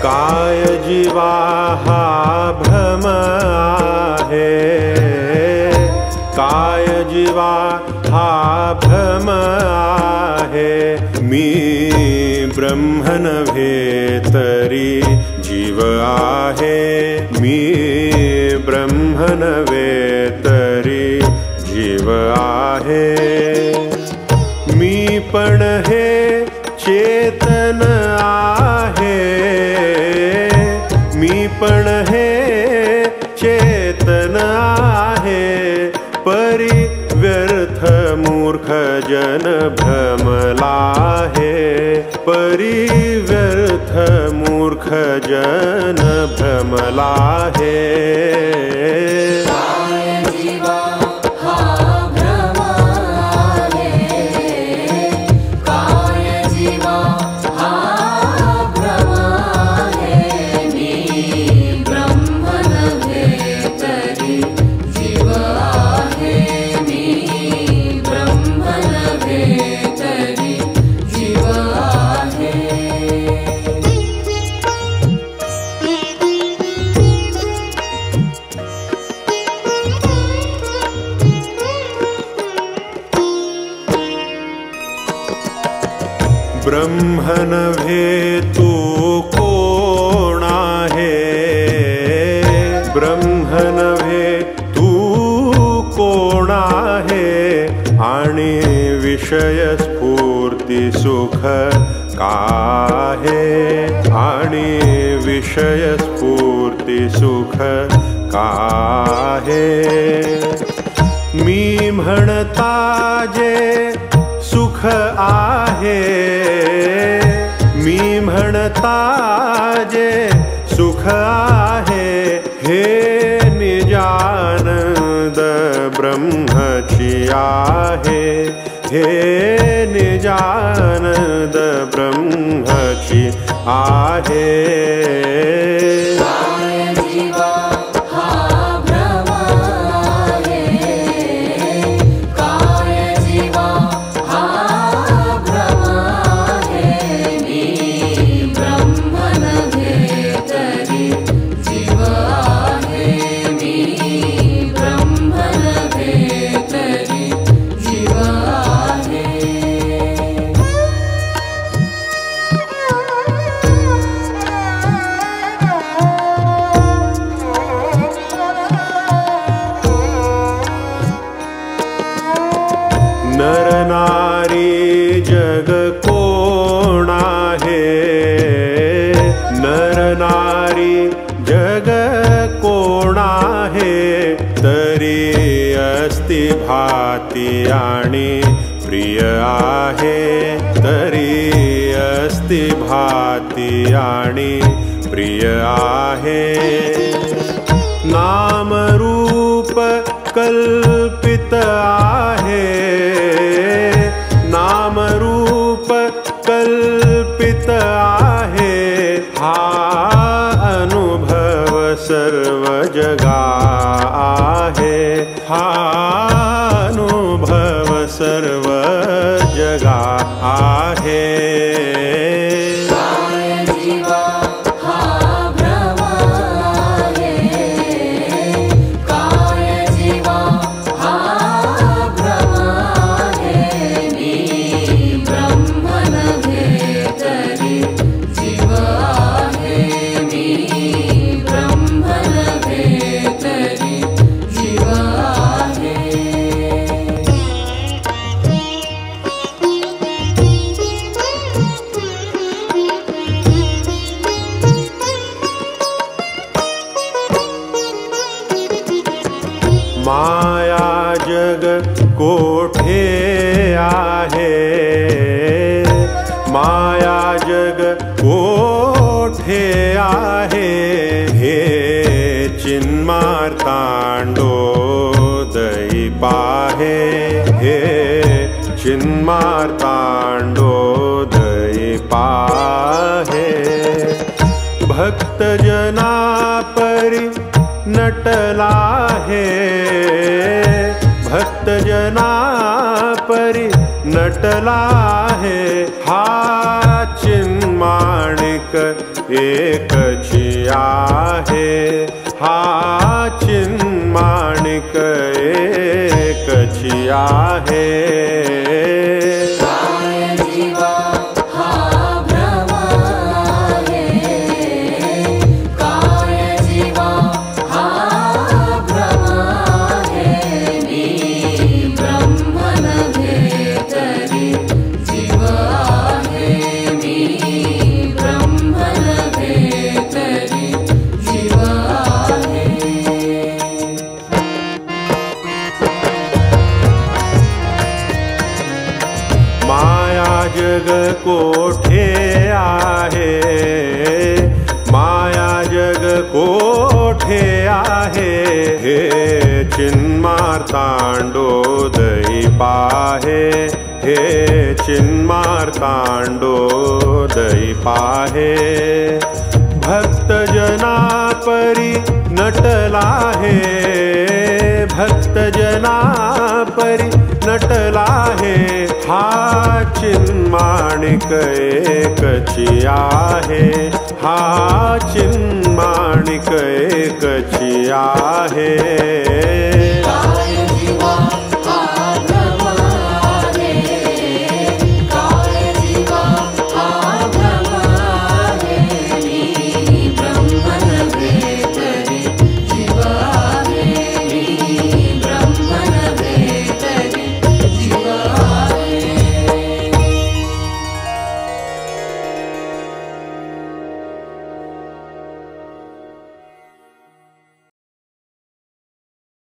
काय जीवा हा भ्रम आहे, काय जीवा हा भ्रम आहे। मी ब्रह्म नव्हे तरी जीव आहे, मी ब्रह्म नव्हे तरी जीव आहे। मी पण हे चेतन आहे, मी पण हे चेतन आहे। परी व्यर्थ मूर्ख जन भ्रमला आहे, परी व्यर्थ मूर्ख जन भ्रमला आहे। ब्रह्म नव्हे तू कोण आहे, ब्रह्म नव्हे तू कोण आहे। आणि विषय स्फूर्ती सुख काहे, आणि विषय स्फूर्ती सुख काहे। मी म्हणता जे सुख आहे, मी म्हणता जे सुख आहे। हे निजानंद ब्रह्मची आहे, हे निजानंद ब्रह्मची आहे। नर नारी जग कोण आहे, नर नारी जग कोण आहे। तरी अस्ति भाती आणि प्रिय आहे, तरी अस्ति भाती आणि प्रिय आहे। नाम रूप कल्पित आहे, नाम रूप कल्पित आहे। हा अनुभव सर्व जगा आहे, हा अनुभव सर्व जगा आहे। माया जग कोठे आहे, माया जग कोठे आहे। हे चिन्मार्तांडोदयी पाहे, हे चिन्मार्तांडोदयी पाहे। भक्तजना परी नटला है, भक्तजना परी नटला है। हा चिन्माणिक चिन्माणिक एकची आहे, हा चिन्माणिक एकची आहे। जग कोठे आहे, माया जग कोठे आहे, हे चिन्मार्तांडोदयी पाहे, हे चिन्मार्तांडोदयी पाहे। भक्तजना परी नटला हे, भक्तजना परी नटला हे, हा चिन्माणिक एकची आहे, हा चिन्माणिक एकची आहे।